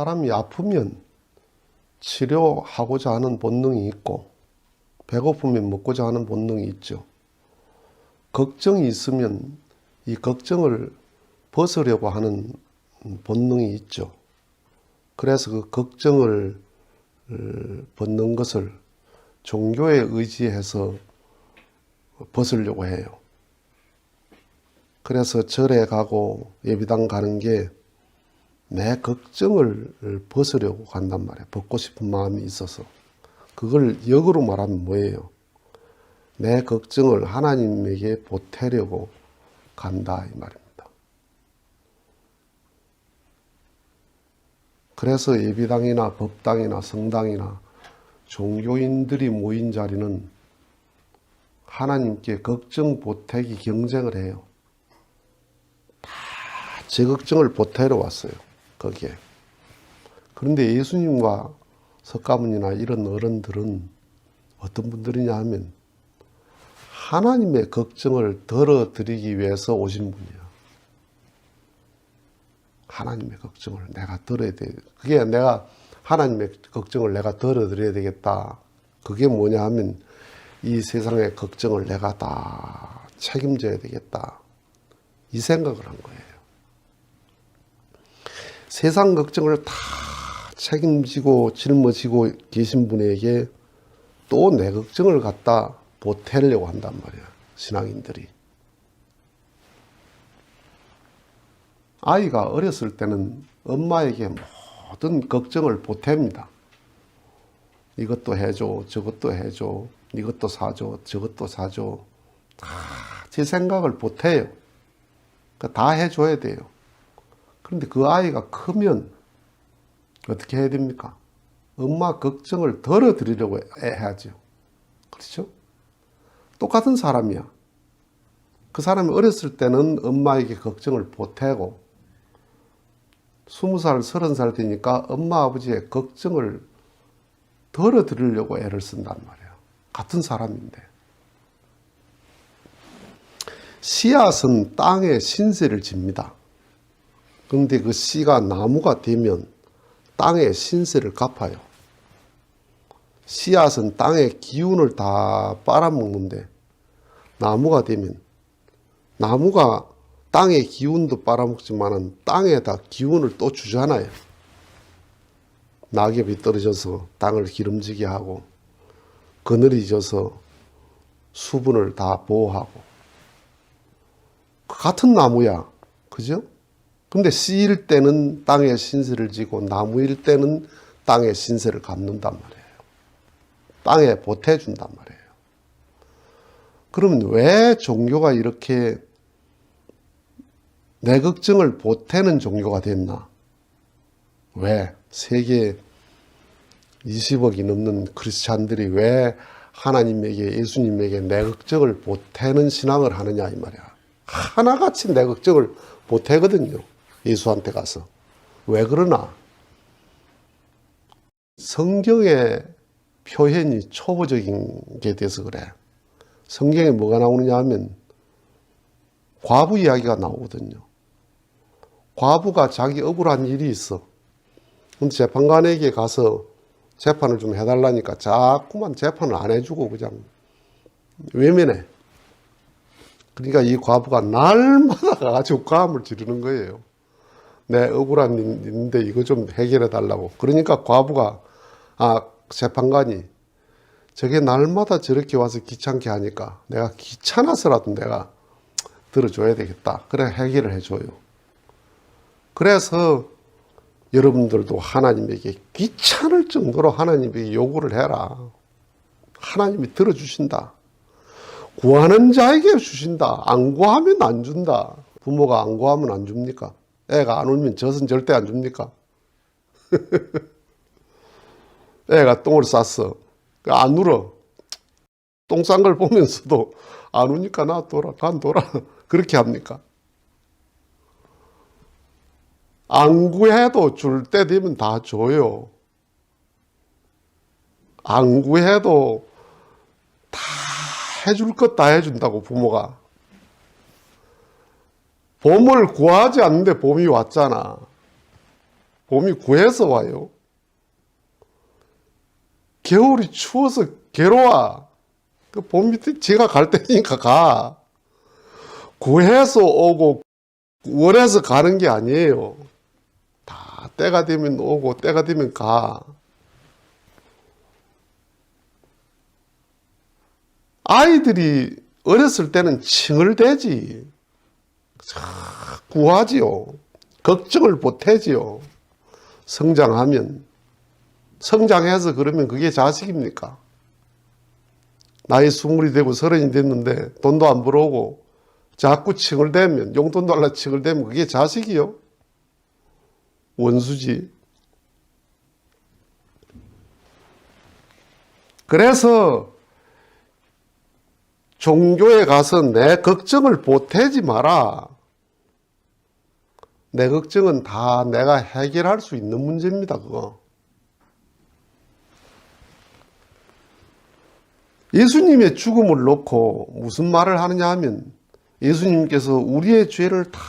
사람이 아프면 치료하고자 하는 본능이 있고 배고프면 먹고자 하는 본능이 있죠. 걱정이 있으면 이 걱정을 벗으려고 하는 본능이 있죠. 그래서 그 걱정을 벗는 것을 종교에 의지해서 벗으려고 해요. 그래서 절에 가고 예배당 가는 게 내 걱정을 벗으려고 간단 말이에요. 벗고 싶은 마음이 있어서. 그걸 역으로 말하면 뭐예요? 내 걱정을 하나님에게 보태려고 간다 이 말입니다. 그래서 예배당이나 법당이나 성당이나 종교인들이 모인 자리는 하나님께 걱정 보태기 경쟁을 해요. 다 제 걱정을 보태러 왔어요. 거기에. 그런데 예수님과 석가모니나 이런 어른들은 어떤 분들이냐 하면 하나님의 걱정을 덜어드리기 위해서 오신 분이야. 하나님의 걱정을 내가 덜어야 돼. 그게 내가 하나님의 걱정을 내가 덜어드려야 되겠다. 그게 뭐냐 하면 이 세상의 걱정을 내가 다 책임져야 되겠다. 이 생각을 한 거예요. 세상 걱정을 다 책임지고 짊어지고 계신 분에게 또 내 걱정을 갖다 보태려고 한단 말이야. 신앙인들이. 아이가 어렸을 때는 엄마에게 모든 걱정을 보탭니다. 이것도 해줘, 저것도 해줘, 이것도 사줘, 저것도 사줘. 다 제 생각을 보태요. 그러니까 다 해줘야 돼요. 그런데 그 아이가 크면 어떻게 해야 됩니까? 엄마 걱정을 덜어드리려고 해야죠. 그렇죠? 똑같은 사람이야. 그 사람이 어렸을 때는 엄마에게 걱정을 보태고 20살, 30살 되니까 엄마, 아버지의 걱정을 덜어드리려고 애를 쓴단 말이에요. 같은 사람인데. 씨앗은 땅에 신세를 집니다. 그런데 그 씨가 나무가 되면 땅의 신세를 갚아요. 씨앗은 땅의 기운을 다 빨아먹는데 나무가 되면 나무가 땅의 기운도 빨아먹지만 땅에다 기운을 또 주잖아요. 낙엽이 떨어져서 땅을 기름지게 하고 그늘이 져서 수분을 다 보호하고 같은 나무야. 그죠? 근데 씨일 때는 땅에 신세를 지고 나무일 때는 땅에 신세를 갚는단 말이에요. 땅에 보태준단 말이에요. 그러면 왜 종교가 이렇게 내 걱정을 보태는 종교가 됐나? 왜? 세계 20억이 넘는 크리스찬들이 왜 하나님에게 예수님에게 내 걱정을 보태는 신앙을 하느냐 이 말이야. 하나같이 내 걱정을 보태거든요. 예수한테 가서. 왜 그러나? 성경의 표현이 초보적인 게 돼서 그래. 성경에 뭐가 나오느냐 하면 과부 이야기가 나오거든요. 과부가 자기 억울한 일이 있어. 근데 재판관에게 가서 재판을 좀 해달라니까 자꾸만 재판을 안 해주고 그냥 외면해. 그러니까 이 과부가 날마다 가가지고 과음을 지르는 거예요. 내 억울한 일인데 이거 좀 해결해 달라고. 그러니까 과부가 재판관이 저게 날마다 저렇게 와서 귀찮게 하니까 내가 귀찮아서라도 내가 들어줘야 되겠다. 그래 해결을 해줘요. 그래서 여러분들도 하나님에게 귀찮을 정도로 하나님에게 요구를 해라. 하나님이 들어주신다. 구하는 자에게 주신다. 안 구하면 안 준다. 부모가 안 구하면 안 줍니까? 애가 안 울면 젖은 절대 안 줍니까? 애가 똥을 쌌어. 안 울어. 똥 싼 걸 보면서도 안 우니까 나 둬라, 간둬라. 그렇게 합니까? 안 구해도 줄 때 되면 다 줘요. 안 구해도 다 해줄 것 다 해준다고 부모가. 봄을 구하지 않는데 봄이 왔잖아. 봄이 구해서 와요. 겨울이 추워서 괴로워. 그 봄 밑에 지가 갈 때니까 가. 구해서 오고 원해서 가는 게 아니에요. 다 때가 되면 오고 때가 되면 가. 아이들이 어렸을 때는 칭얼대지. 구하지요. 걱정을 못하지요. 성장하면. 성장해서 그러면 그게 자식입니까? 나이 20이 되고 30이 됐는데 돈도 안 벌어오고 자꾸 칭얼대면, 용돈 달라 칭얼대면 그게 자식이요? 원수지. 그래서 종교에 가서 내 걱정을 보태지 마라. 내 걱정은 다 내가 해결할 수 있는 문제입니다, 그거. 예수님의 죽음을 놓고 무슨 말을 하느냐 하면 예수님께서 우리의 죄를 다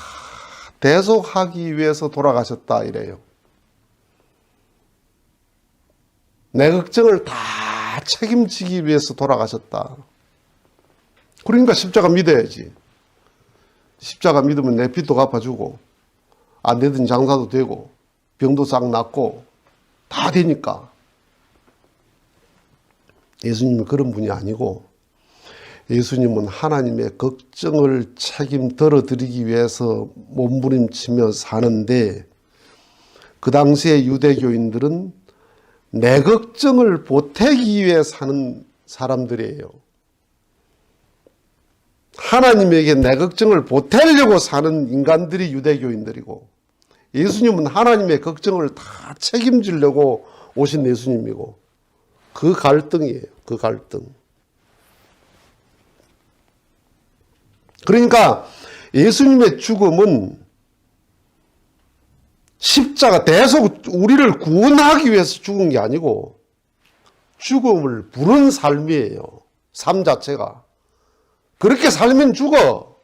대속하기 위해서 돌아가셨다 이래요. 내 걱정을 다 책임지기 위해서 돌아가셨다. 그러니까 십자가 믿어야지. 십자가 믿으면 내 빚도 갚아주고 안 되던 장사도 되고 병도 싹 낫고 다 되니까. 예수님은 그런 분이 아니고 예수님은 하나님의 걱정을 책임들어 드리기 위해서 몸부림치며 사는데 그 당시에 유대교인들은 내 걱정을 보태기 위해 사는 사람들이에요. 하나님에게 내 걱정을 보태려고 사는 인간들이 유대교인들이고 예수님은 하나님의 걱정을 다 책임지려고 오신 예수님이고 그 갈등이에요. 그 갈등. 그러니까 예수님의 죽음은 십자가 대속 우리를 구원하기 위해서 죽은 게 아니고 죽음을 부른 삶이에요. 삶 자체가. 그렇게 살면 죽어.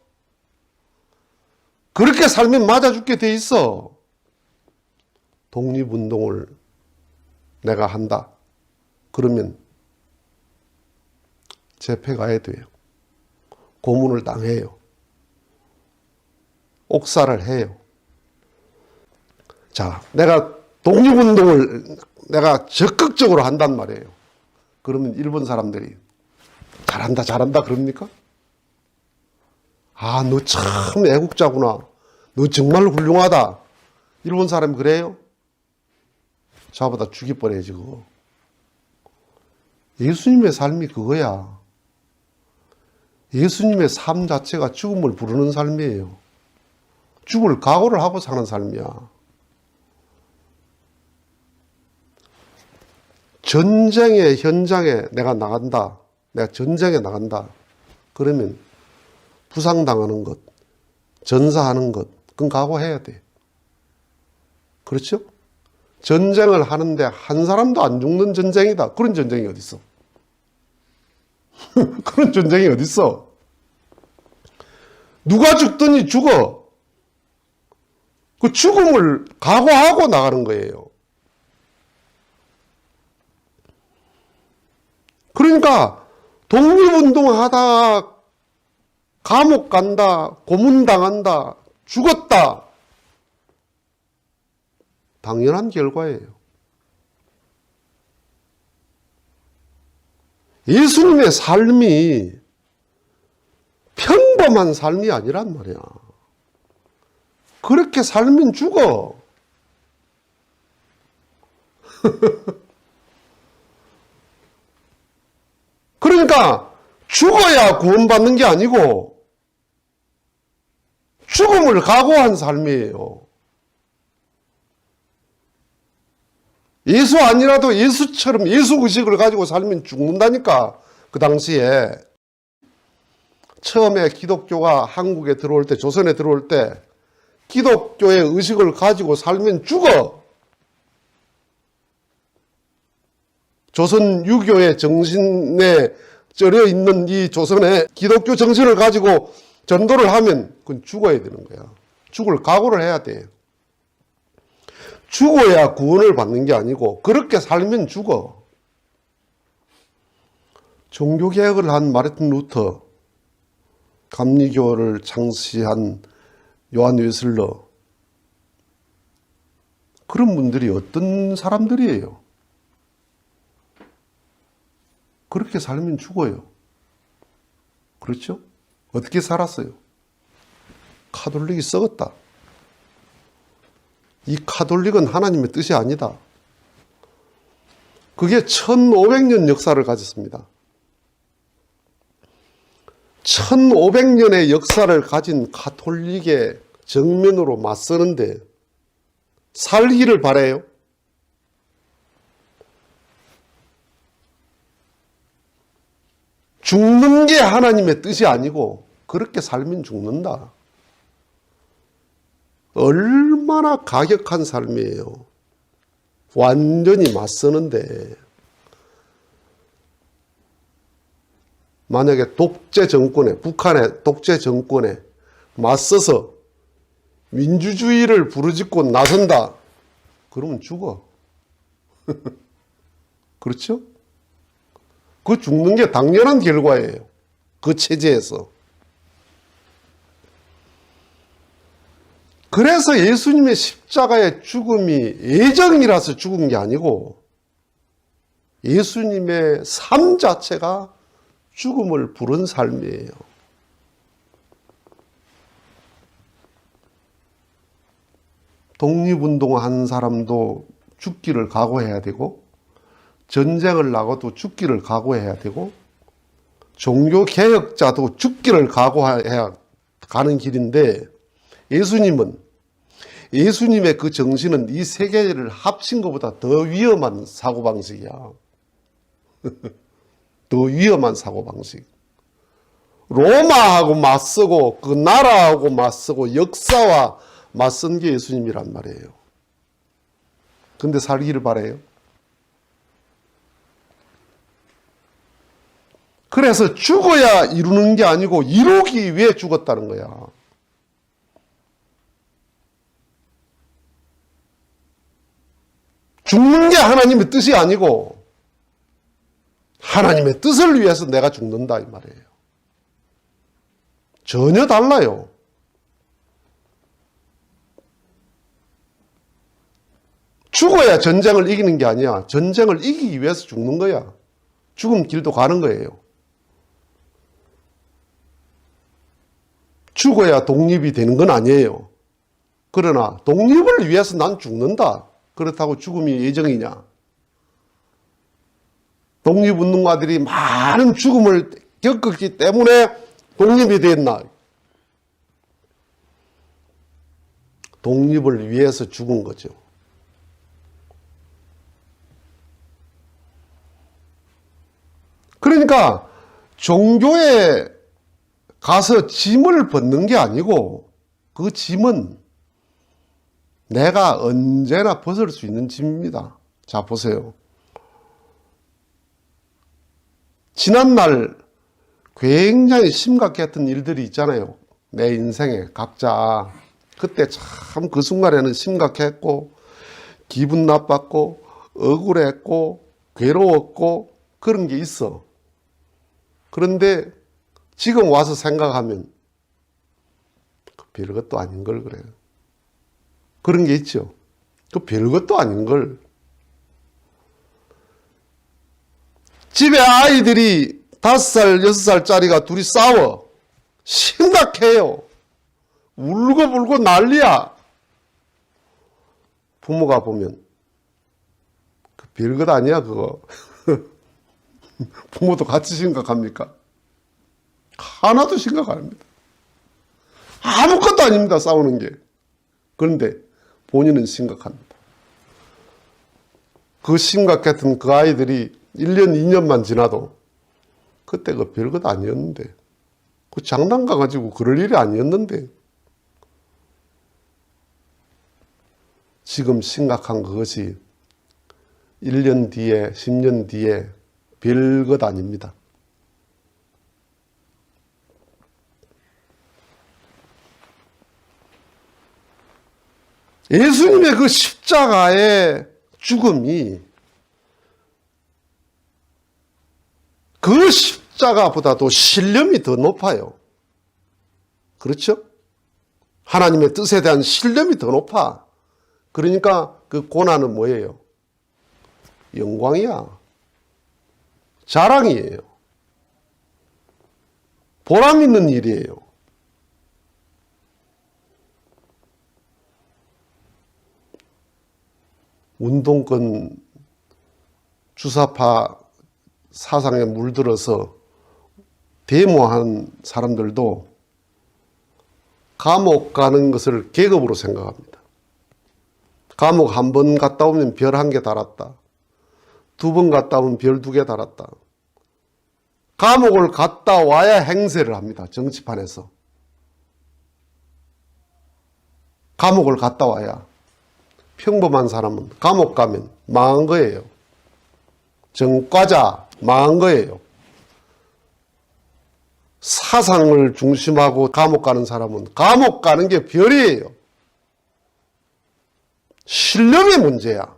그렇게 살면 맞아 죽게 돼 있어. 독립운동을 내가 한다. 그러면 재패 가야 돼요. 고문을 당해요. 옥살을 해요. 자, 내가 독립운동을 내가 적극적으로 한단 말이에요. 그러면 일본 사람들이 잘한다 잘한다 그럽니까? 아, 너 참 애국자구나. 너 정말 훌륭하다. 일본 사람이 그래요? 잡아다 죽여버려야지 그거. 예수님의 삶이 그거야. 예수님의 삶 자체가 죽음을 부르는 삶이에요. 죽을 각오를 하고 사는 삶이야. 전쟁의 현장에 내가 나간다. 내가 전쟁에 나간다. 그러면 부상당하는 것, 전사하는 것, 그건 각오해야 돼. 그렇죠? 전쟁을 하는데 한 사람도 안 죽는 전쟁이다. 그런 전쟁이 어디 있어? 그런 전쟁이 어디 있어? 누가 죽더니 죽어. 그 죽음을 각오하고 나가는 거예요. 그러니까 독립운동하다 감옥 간다, 고문당한다, 죽었다. 당연한 결과예요. 예수님의 삶이 평범한 삶이 아니란 말이야. 그렇게 살면 죽어. 그러니까 죽어야 구원받는 게 아니고 죽음을 각오한 삶이에요. 예수 아니라도 예수처럼 예수의식을 가지고 살면 죽는다니까. 그 당시에 처음에 기독교가 한국에 들어올 때, 조선에 들어올 때 기독교의 의식을 가지고 살면 죽어. 조선 유교의 정신에 쩔어 있는 이 조선의 기독교 정신을 가지고 전도를 하면 그건 죽어야 되는 거야. 죽을 각오를 해야 돼. 죽어야 구원을 받는 게 아니고 그렇게 살면 죽어. 종교개혁을 한 마르틴 루터, 감리교를 창시한 요한 웨슬러, 그런 분들이 어떤 사람들이에요? 그렇게 살면 죽어요. 그렇죠? 어떻게 살았어요? 카톨릭이 썩었다. 이 카톨릭은 하나님의 뜻이 아니다. 그게 1500년 역사를 가졌습니다. 1500년의 역사를 가진 카톨릭의 정면으로 맞서는데 살기를 바라요? 죽는 게 하나님의 뜻이 아니고 그렇게 살면 죽는다. 얼마나 가격한 삶이에요. 완전히 맞서는데 만약에 독재 정권에, 북한의 독재 정권에 맞서서 민주주의를 부르짖고 나선다. 그러면 죽어. 그렇죠? 그 죽는 게 당연한 결과예요. 그 체제에서. 그래서 예수님의 십자가의 죽음이 예정이라서 죽은 게 아니고 예수님의 삶 자체가 죽음을 부른 삶이에요. 독립운동한 사람도 죽기를 각오해야 되고 전쟁을 나가도 죽기를 각오해야 되고 종교개혁자도 죽기를 각오해야 가는 길인데 예수님의 그 정신은 이 세 개를 합친 것보다 더 위험한 사고방식이야. 더 위험한 사고방식. 로마하고 맞서고 그 나라하고 맞서고 역사와 맞선 게 예수님이란 말이에요. 근데 살기를 바래요. 그래서 죽어야 이루는 게 아니고 이루기 위해 죽었다는 거야. 죽는 게 하나님의 뜻이 아니고 하나님의 뜻을 위해서 내가 죽는다 이 말이에요. 전혀 달라요. 죽어야 전쟁을 이기는 게 아니야. 전쟁을 이기기 위해서 죽는 거야. 죽음 길도 가는 거예요. 죽어야 독립이 되는 건 아니에요. 그러나 독립을 위해서 난 죽는다. 그렇다고 죽음이 예정이냐? 독립운동가들이 많은 죽음을 겪었기 때문에 독립이 됐나? 독립을 위해서 죽은 거죠. 그러니까 종교에 가서 짐을 벗는 게 아니고 그 짐은 내가 언제나 벗을 수 있는 짐입니다. 자, 보세요. 지난날 굉장히 심각했던 일들이 있잖아요. 내 인생에 각자. 그때 참 그 순간에는 심각했고 기분 나빴고 억울했고 괴로웠고 그런 게 있어. 그런데 지금 와서 생각하면 별것도 아닌 걸 그래요. 그런 게 있죠. 그 별것도 아닌 걸. 집에 아이들이 5살, 6살짜리가 둘이 싸워. 심각해요. 울고불고 난리야. 부모가 보면 그 별것 아니야 그거. 부모도 같이 심각합니까? 하나도 심각 아닙니다. 아무것도 아닙니다 싸우는 게. 그런데 본인은 심각합니다. 그 심각했던 그 아이들이 1년, 2년만 지나도 그때 그 별것 아니었는데 그 장난감 가지고 그럴 일이 아니었는데 지금 심각한 그것이 1년 뒤에 10년 뒤에 별것 아닙니다. 예수님의 그 십자가의 죽음이 그 십자가보다도 신념이 더 높아요. 그렇죠? 하나님의 뜻에 대한 신념이 더 높아. 그러니까 그 고난은 뭐예요? 영광이야. 자랑이에요. 보람 있는 일이에요. 운동권 주사파 사상에 물들어서 데모한 사람들도 감옥 가는 것을 계급으로 생각합니다. 감옥 한 번 갔다 오면 별 1개 달았다. 2번 갔다 오면 별 2개 달았다. 감옥을 갔다 와야 행세를 합니다. 정치판에서. 감옥을 갔다 와야. 평범한 사람은 감옥 가면 망한 거예요. 정과자 망한 거예요. 사상을 중심하고 감옥 가는 사람은 감옥 가는 게 별이에요. 신념의 문제야.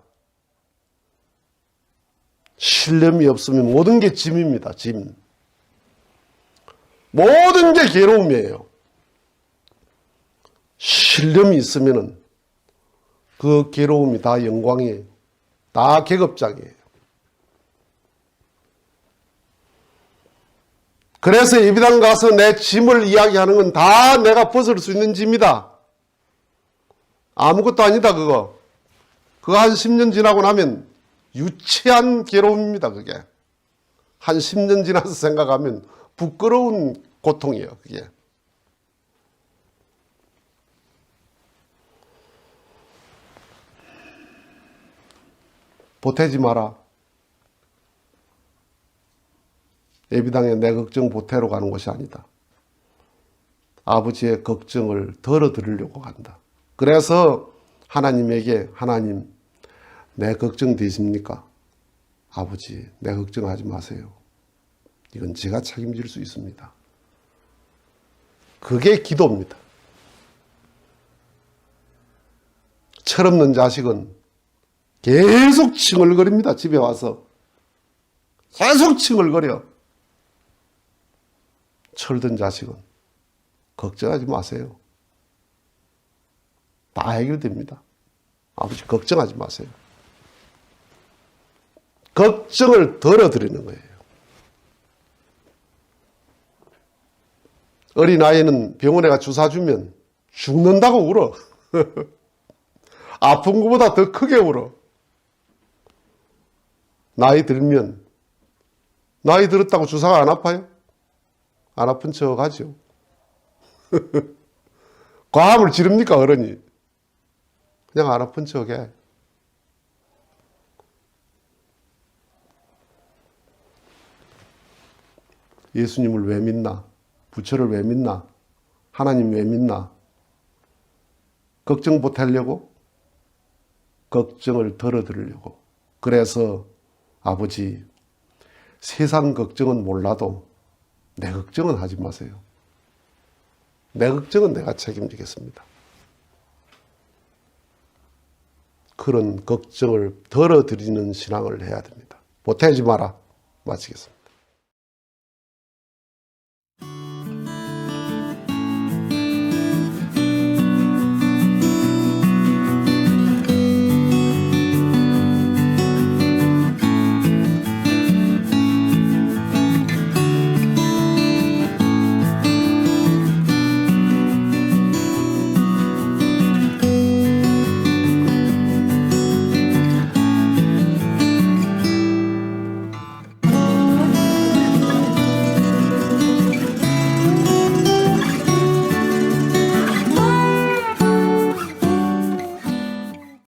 신념이 없으면 모든 게 짐입니다. 짐. 모든 게 괴로움이에요. 신념이 있으면 그 괴로움이 다 영광이에요. 다 계급장이에요. 그래서 예비당 가서 내 짐을 이야기하는 건 다 내가 벗을 수 있는 짐이다. 아무것도 아니다 그거. 그거 한 10년 지나고 나면 유치한 괴로움입니다. 그게. 한 10년 지나서 생각하면 부끄러운 고통이에요. 그게. 보태지 마라. 예비당에 내 걱정 보태러 가는 것이 아니다. 아버지의 걱정을 덜어드리려고 간다. 그래서 하나님에게 하나님 내 걱정 되십니까? 아버지 내 걱정하지 마세요. 이건 제가 책임질 수 있습니다. 그게 기도입니다. 철없는 자식은 계속 칭얼거립니다. 집에 와서. 계속 칭얼거려. 철든 자식은 걱정하지 마세요. 다 해결됩니다. 아버지 걱정하지 마세요. 걱정을 덜어드리는 거예요. 어린아이는 병원에 가 주사 주면 죽는다고 울어. 아픈 것보다 더 크게 울어. 나이 들면 나이 들었다고 주사가 안 아파요? 안 아픈 척 하죠. 과음을 지릅니까 어른이? 그냥 안 아픈 척해. 예수님을 왜 믿나? 부처를 왜 믿나? 하나님 왜 믿나? 걱정 보태려고? 걱정을 덜어드리려고. 그래서 아버지 세상 걱정은 몰라도 내 걱정은 하지 마세요. 내 걱정은 내가 책임지겠습니다. 그런 걱정을 덜어드리는 신앙을 해야 됩니다. 보태지 마라. 마치겠습니다.